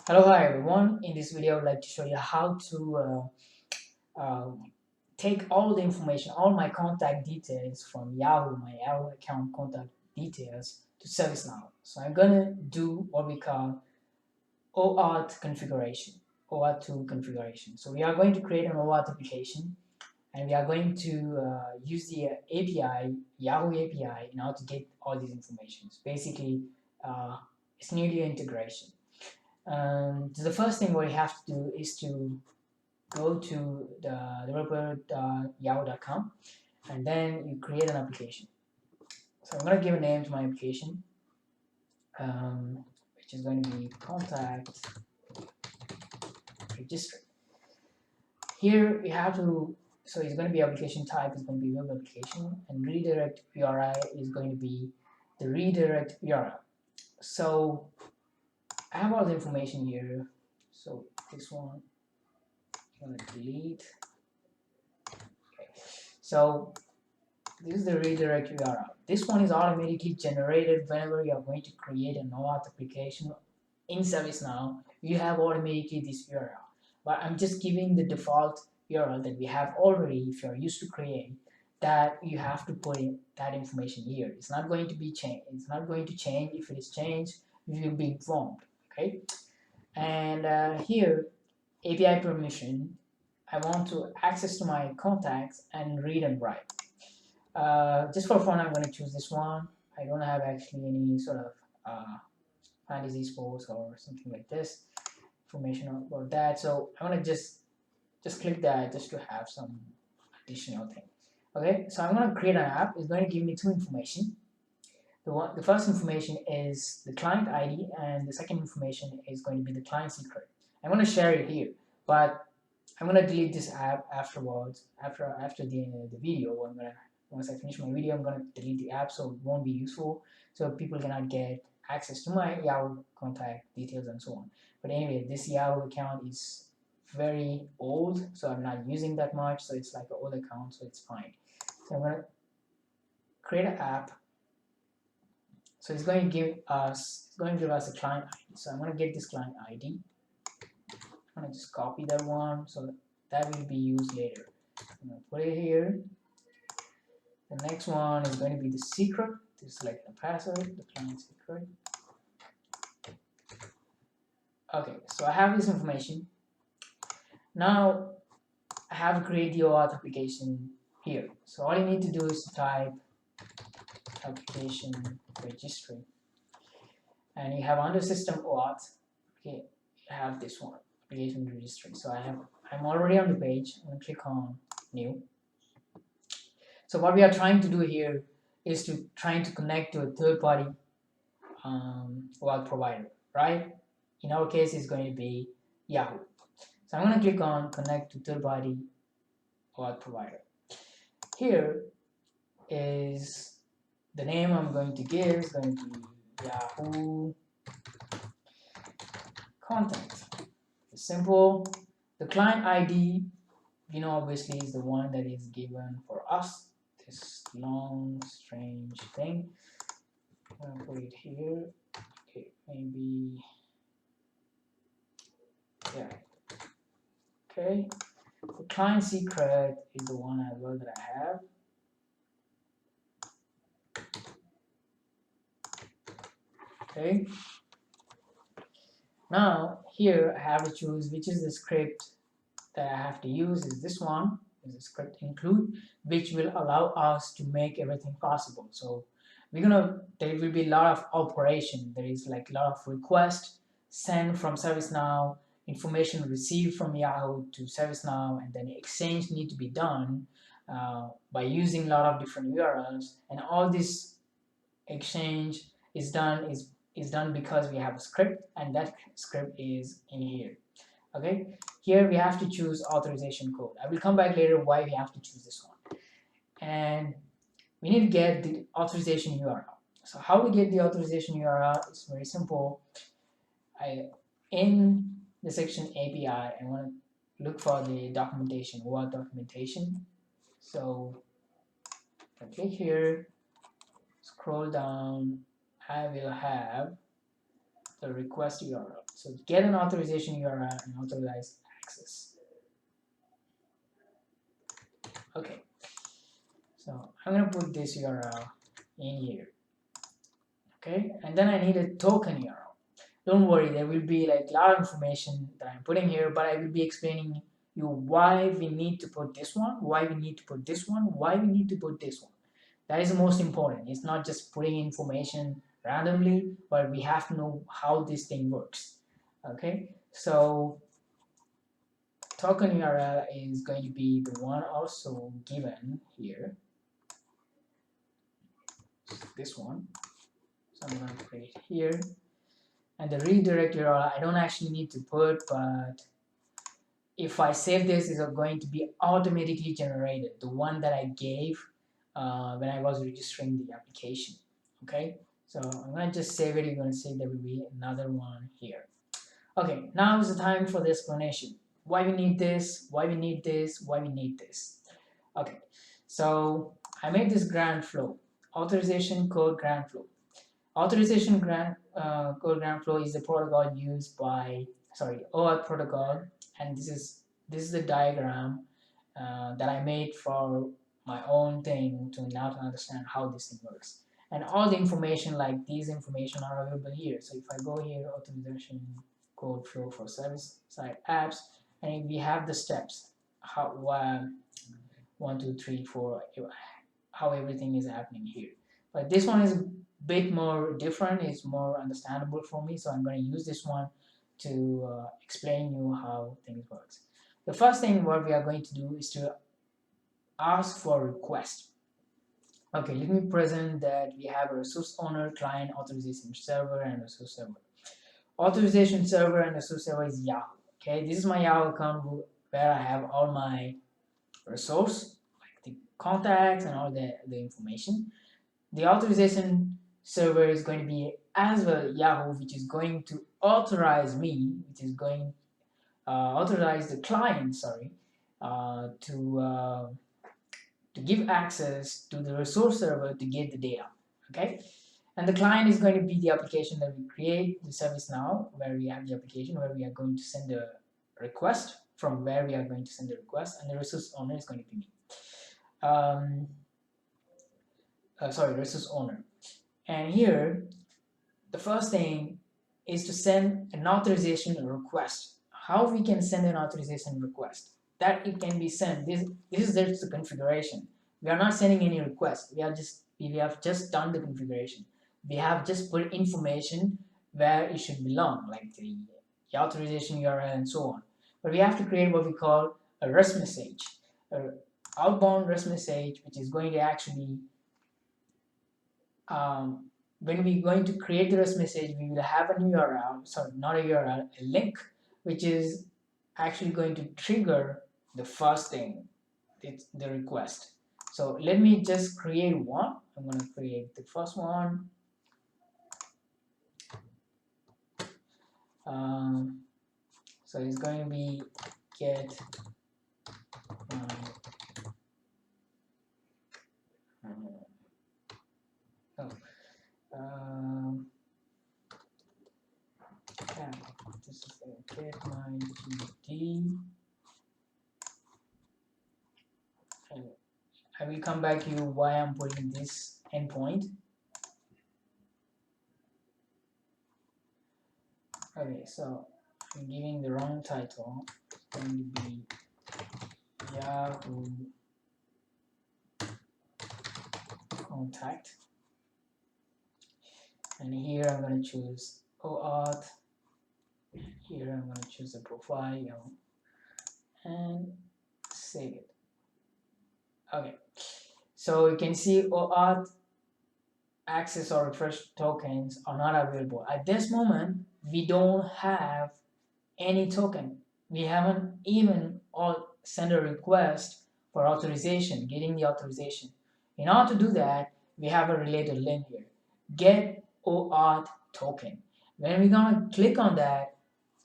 Hello, hi everyone. In this video, I would like to show you how to take all the information, all my contact details from Yahoo, my Yahoo account contact details to ServiceNow. So I'm gonna do what we call OAuth configuration, OAuth 2 configuration. So we are going to create an OAuth application, and we are going to use the API, Yahoo API, in order to get all these informations. Basically, it's nearly integration. So the first thing what you have to do is to go to the developer.yahoo.com, and then you create an application. So I'm going to give a name to my application, which is going to be contact registry. Here you have to, so it's going to be application type is going to be web application, and redirect URI is going to be the redirect URL. So I have all the information here. So this one I'm going to delete. Okay. So this is the redirect URL. This one is automatically generated whenever you are going to create an OAuth application in ServiceNow. You have automatically this URL, but I'm just giving the default URL that we have already. If you're used to create that, you have to put in that information here. It's not going to be changed. It's not going to change. If it is changed, you will be informed. Okay, and here API permission. I want to access to my contacts and read and write. Just for fun, I'm going to choose this one. I don't have actually any sort of fantasy sports or something like this information about that. So I'm going to just click that just to have some additional thing. Okay, so I'm going to create an app. It's going to give me two information. The first information is the client ID, and the second information is going to be the client secret. I'm going to share it here, but I'm going to delete this app afterwards, after the video. Once I finish my video, I'm going to delete the app, so it won't be useful, so people cannot get access to my Yahoo contact details and so on. But anyway, this Yahoo account is very old, so I'm not using that much, so it's like an old account, so it's fine. So I'm going to create an app. So it's going to give us a client ID. So I'm going to get this client ID. I'm going to just copy that one, so that will be used later. I'm going to put it here. The next one is going to be the secret. To select the password, the client secret. Okay, so I have this information. Now I have to create the OAuth application here. So all you need to do is to type application registry, and you have under system OAuth. Okay, you have this one, application registry. So I'm already on the page. I'm going to click on new. So what we are trying to do here is trying to connect to a third-party OAuth provider, right? In our case, it's going to be Yahoo. So I'm going to click on connect to third-party OAuth provider. Here is the name I'm going to give is going to be Yahoo contact. It's simple. The client ID, obviously is the one that is given for us. This long, strange thing. I'm gonna put it here. Okay, maybe. Yeah. Okay. The client secret is the one as well that I have. Okay. Now here I have to choose which is the script that I have to use. Is this one? Is the script include, which will allow us to make everything possible. So there will be a lot of operation. There is like a lot of request sent from ServiceNow, information received from Yahoo to ServiceNow, and then exchange need to be done by using a lot of different URLs. And all this exchange is done because we have a script, and that script is in here. Okay, here we have to choose authorization code. I will come back later why we have to choose this one. And we need to get the authorization URL. So how we get the authorization URL is very simple. In the section API, I want to look for the documentation, OAuth documentation. So if I click here, scroll down, I will have the request URL. So get an authorization URL and authorize access. Okay, so I'm gonna put this URL in here. Okay, and then I need a token URL. Don't worry, there will be like a lot of information that I'm putting here, but I will be explaining you why we need to put this one, why we need to put this one, why we need to put this one. That is the most important. It's not just putting information randomly, but we have to know how this thing works. Okay, so token URL is going to be the one also given here. This one. So I'm going to put it here. And the redirect URL I don't actually need to put, but if I save this, it's going to be automatically generated, the one that I gave when I was registering the application. Okay, so I'm going to just save it. You're going to see there will be another one here. Okay, now is the time for the explanation. Why we need this, why we need this, why we need this. Okay, so I made this grant flow, authorization code grant flow. Authorization code grant flow is the protocol used by, OAuth protocol, and this is the diagram that I made for my own thing to understand how this thing works. And all the information, like these information, are available here. So if I go here, authorization code flow for service side apps, and we have the steps, how 1, 2, 3, 4, how everything is happening here. But this one is a bit more different. It's more understandable for me, so I'm going to use this one to explain you how things works. The first thing what we are going to do is to ask for a request. Okay, let me present that we have a resource owner, client, authorization server, and resource server. Authorization server and resource server is Yahoo. Okay, this is my Yahoo account where I have all my resource, like the contacts and all the information. The authorization server is going to be as well Yahoo, which is going to authorize me, which is going authorize the client, to give access to the resource server to get the data. Okay, and the client is going to be the application that we create, the ServiceNow, where we have the application where we are going to send a request, from where we are going to send the request, and the resource owner is going to be me. Resource owner. And here, the first thing is to send an authorization request. How we can send an authorization request? That it can be sent. This is just the configuration. We are not sending any request. We have just done the configuration. We have just put information where it should belong, like the authorization URL and so on. But we have to create what we call a REST message, an outbound REST message, which is going to actually when we're going to create the REST message, we will have an URL, not a URL, a link, which is actually going to trigger the first thing, it's the request. So let me just create one. I'm going to create the first one. So it's going to be get this is get my GD. I will come back to you why I'm putting this endpoint. Okay, so I'm giving the wrong title. It's going to be Yahoo contact, and here I'm going to choose OAuth. Here I'm going to choose the profile and save it. Okay, so you can see OAuth access or refresh tokens are not available at this moment. We don't have any token. We haven't even sent a request for authorization, getting the authorization. In order to do that, we have a related link here, get OAuth token. When we're gonna click on that,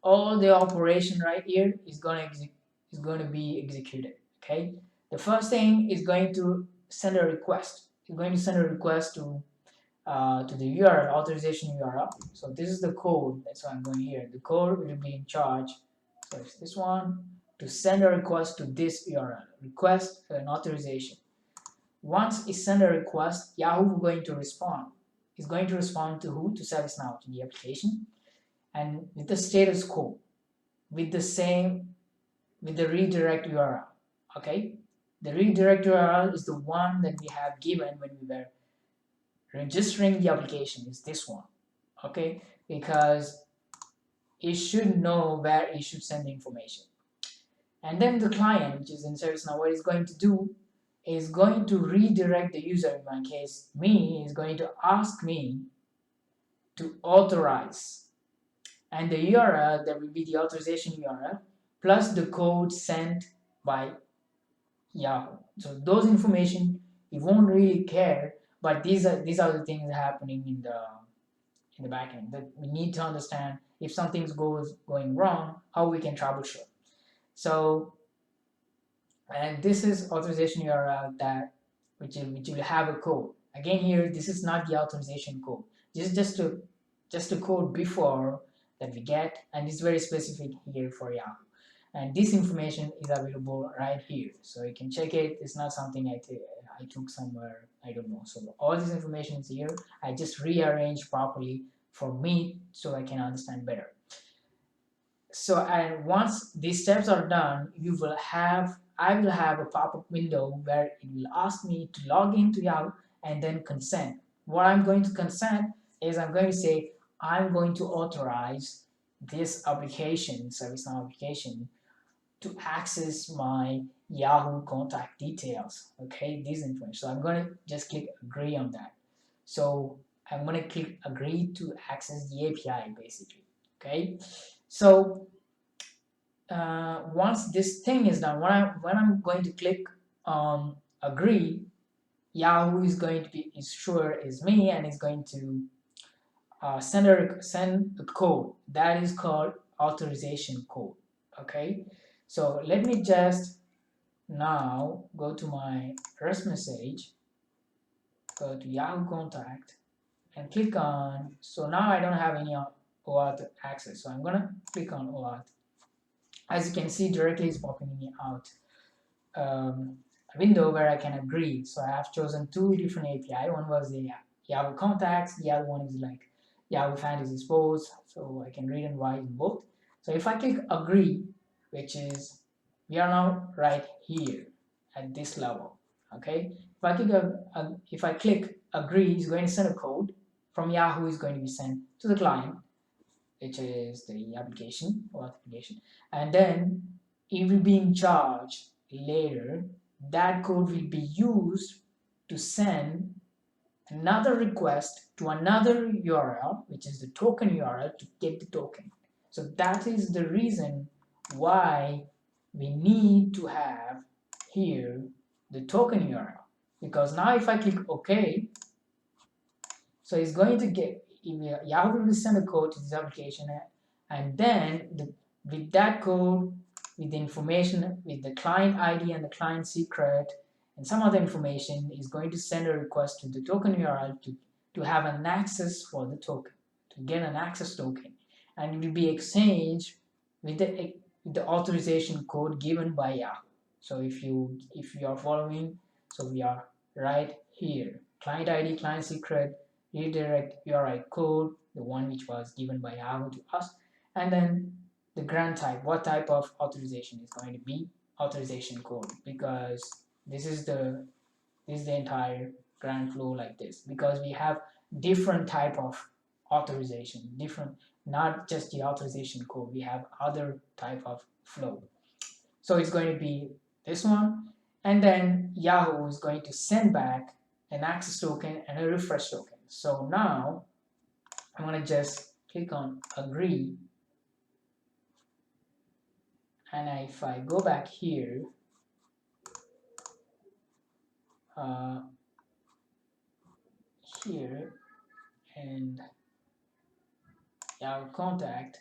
all the operation right here is going to be executed. Okay, the first thing is going to send a request. It's going to send a request to to the URL, authorization URL. So this is the code, that's why I'm going here. The code will be in charge, so it's this one, to send a request to this URL, request an authorization. Once it send a request, Yahoo is going to respond. It's going to respond to who? To ServiceNow, to the application, and with the status quo, with the redirect URL. Okay, the redirect URL is the one that we have given when we were registering the application, is this one. Okay, because it should know where it should send the information. And then the client, which is in ServiceNow, what it's going to do is going to redirect the user, in my case, me, is going to ask me to authorize. And the URL, that will be the authorization URL, plus the code sent by Yahoo. So those information, you won't really care, but these are the things happening in the backend that we need to understand. If something's going wrong, how we can troubleshoot. So, and this is authorization URL that which will have a code. Again, here this is not the authorization code. This is just a code before that we get, and it's very specific here for Yahoo. And this information is available right here, so you can check it. It's not something I took somewhere, I don't know. So all this information is here. I just rearranged properly for me so I can understand better. So, and once these steps are done, I will have a pop-up window where it will ask me to log into Yahoo and then consent. What I'm going to consent is I'm going to say I'm going to authorize this application, ServiceNow application, to access my Yahoo contact details. Okay, this information. So I'm going to just click agree on that. So I'm going to click agree to access the API basically. Okay, so once this thing is done, when I'm going to click on agree, Yahoo is going to be sure is me, and is going to send a code that is called authorization code. Okay, so let me just now go to my REST message, go to Yahoo contact, and click on. So now I don't have any OAuth access, so I'm gonna click on OAuth. As you can see, directly is popping me out a window where I can agree. So I have chosen two different API. One was the Yahoo contacts, the other one is like Yahoo Fantasy Sports, so I can read and write in both. So if I click agree, which is, we are now right here at this level. Okay, if I click agree, it's going to send a code from Yahoo, is going to be sent to the client, which is the application or application, and then it will be in charge later. That code will be used to send another request to another URL, which is the token URL, to get the token. So that is the reason why we need to have here the token URL, because now if I click OK, so it's going to get, Yahoo will send a code to this application, and then with that code, with the information, with the client ID and the client secret and some other information, is going to send a request to the token URL to have an access for the token, to get an access token, and it will be exchanged with the authorization code given by Yahoo. So if you are following, so we are right here, client ID, client secret, redirect URI code, the one which was given by Yahoo to us, and then the grant type, what type of authorization is going to be authorization code, because this is the entire grant flow like this, because we have different type of authorization, different, not just the authorization code, we have other type of flow. So it's going to be this one, and then Yahoo is going to send back an access token and a refresh token. So now I'm going to just click on agree, and if I go back here, here, and Yahoo contact,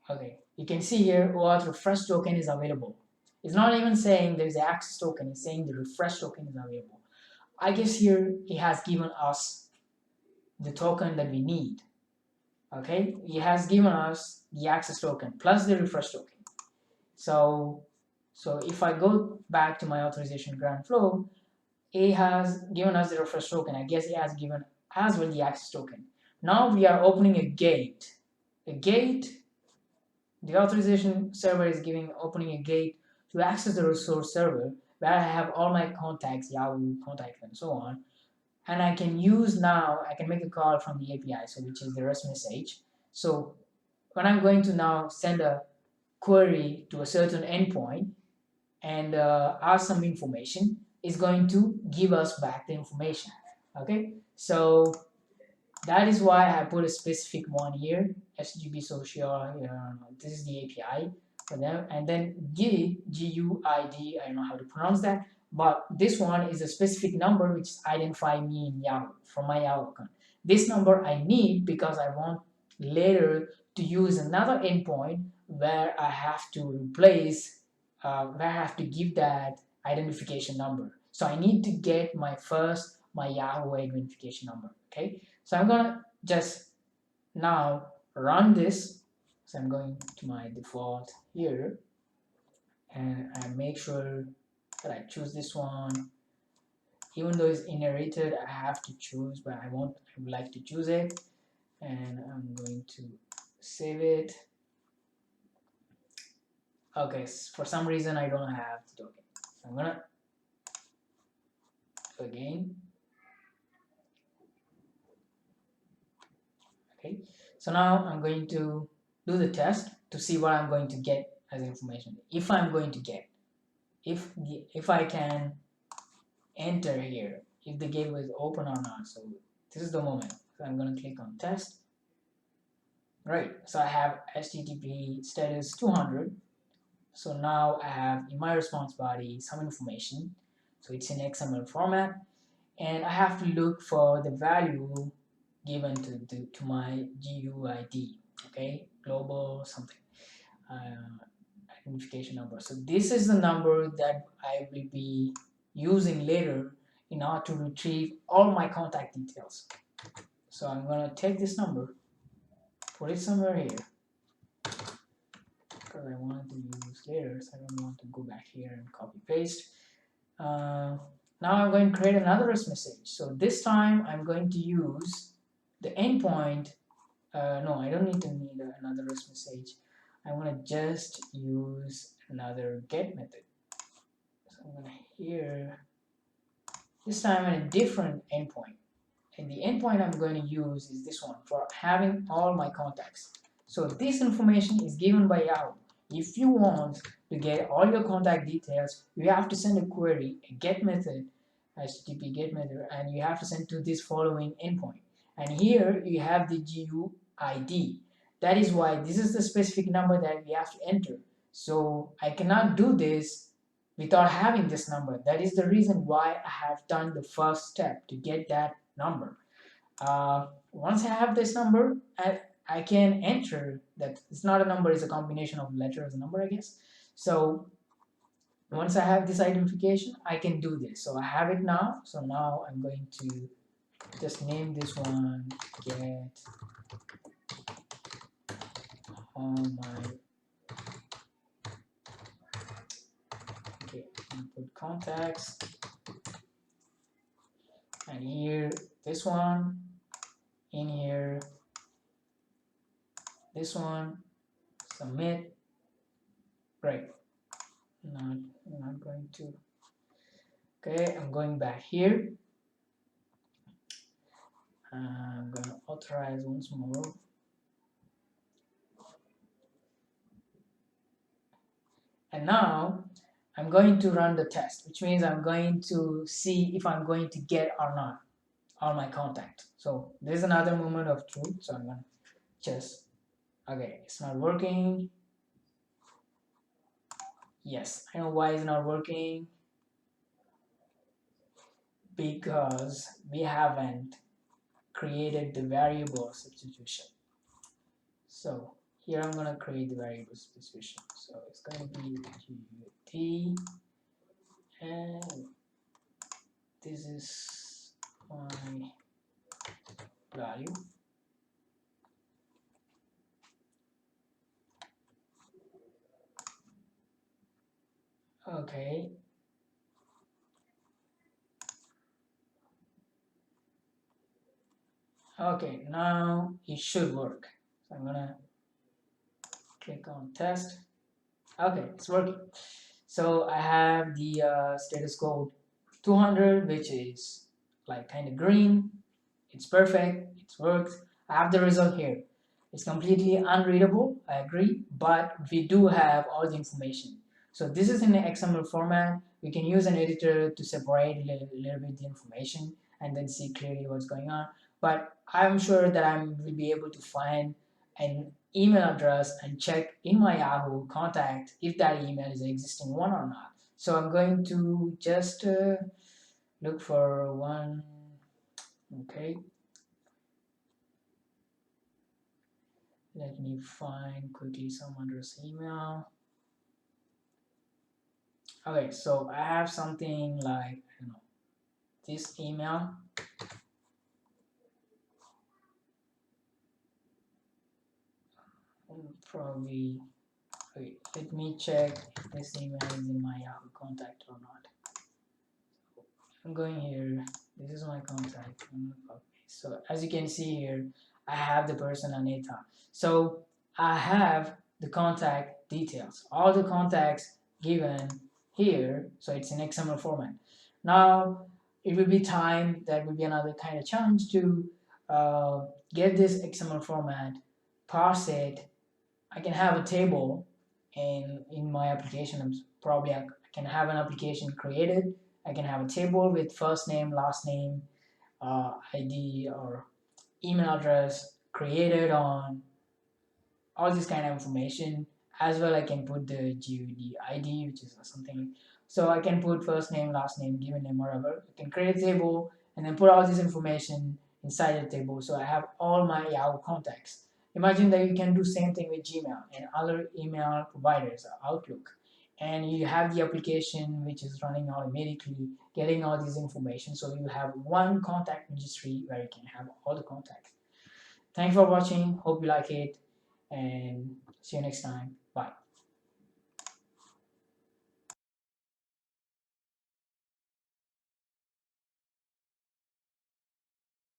okay, you can see here OAuth refresh token is available. It's not even saying there's an access token, it's saying the refresh token is available. I guess here it has given us the token that we need. Okay, it has given us the access token plus the refresh token. So if I go back to my authorization grant flow, it has given us the refresh token. I guess it has given as well the access token. Now we are opening a gate. A gate, the authorization server is opening a gate to access the resource server where I have all my contacts, Yahoo contacts and so on. And I can make a call from the API, so which is the REST message. So when I'm going to now send a query to a certain endpoint and ask some information, is going to give us back the information. Okay, so that is why I put a specific one here, SGB social. This is the API for them, and then GUID. I don't know how to pronounce that, but this one is a specific number which identify me in Yahoo from my Yahoo account. This number I need because I want later to use another endpoint where I have to replace, where I have to give that identification number. So I need to get my Yahoo identification number. Okay, so I'm gonna just now run this. So I'm going to my default here and I make sure that I choose this one. Even though it's inherited, I have to choose, but I would like to choose it, and I'm going to save it. Okay, for some reason I don't have the token. So I'm gonna do again. Okay, so now I'm going to do the test to see what I'm going to get as information. If I'm going to get, if I can enter here, if the gateway is open or not. So this is the moment. So I'm going to click on test. Right, so I have HTTP status 200. So now I have in my response body some information. So it's in XML format, and I have to look for the value given to my GUID. Okay, global something. Identification number. So this is the number that I will be using later in order to retrieve all my contact details. So I'm going to take this number, put it somewhere here, because I wanted to use later, so I don't want to go back here and copy paste. Now I'm going to create another REST message. So this time I'm going to use the endpoint. No, I don't need another REST message. I want to just use another get method. So I'm going to here, this time on a different endpoint. And the endpoint I'm going to use is this one for having all my contacts. So this information is given by Yahoo. If you want to get all your contact details, you have to send a query, a get method, HTTP get method, and you have to send to this following endpoint. And here you have the GUID. That is why this is the specific number that we have to enter. So I cannot do this without having this number. That is the reason why I have done the first step to get that number. Once I have this number, I can enter that. It's not a number, it's a combination of letters and number, I guess. So once I have this identification, I can do this. So I have it now. So now I'm going to just name this one get all my, okay, input contacts, and here this one, in here this one, submit. Right, not going to. Okay, I'm going back here. I'm going to authorize once more. And now I'm going to run the test, which means I'm going to see if I'm going to get or not all my contact. So there's another moment of truth. So I'm going to just, okay, it's not working. Yes, I know why it's not working. Because we haven't created the variable substitution. So here I'm going to create the variable substitution. So it's going to be GUT and this is my value. Okay. Okay, now it should work. So I'm gonna click on test. Okay, it's working. So I have the status code 200, which is like kind of green. It's perfect. It's worked. I have the result here. It's completely unreadable, I agree, but we do have all the information. So this is in an XML format. We can use an editor to separate a little bit the information and then see clearly what's going on. But I'm sure that I will be able to find an email address and check in my Yahoo contact if that email is an existing one or not. So I'm going to just look for one. Okay, let me find quickly some address email. Okay, so I have something like, I don't know, this email. Probably, okay, let me check if this email is in my Yahoo contact or not. I'm going here, this is my contact. So as you can see here, I have the person Anita. So I have the contact details, all the contacts given here. So it's in XML format. Now it will be time, that will be another kind of challenge to get this XML format, parse it. I can have a table, and in my application, probably I can have an application created. I can have a table with first name, last name, ID or email address created on all this kind of information. As well, I can put the GUD ID, which is something. So I can put first name, last name, given name, whatever. I can create a table and then put all this information inside the table. So I have all my Yahoo contacts. Imagine that you can do same thing with Gmail and other email providers, Outlook, and you have the application which is running automatically, getting all this information. So you have one contact registry where you can have all the contacts. Thanks for watching. Hope you like it, and see you next time.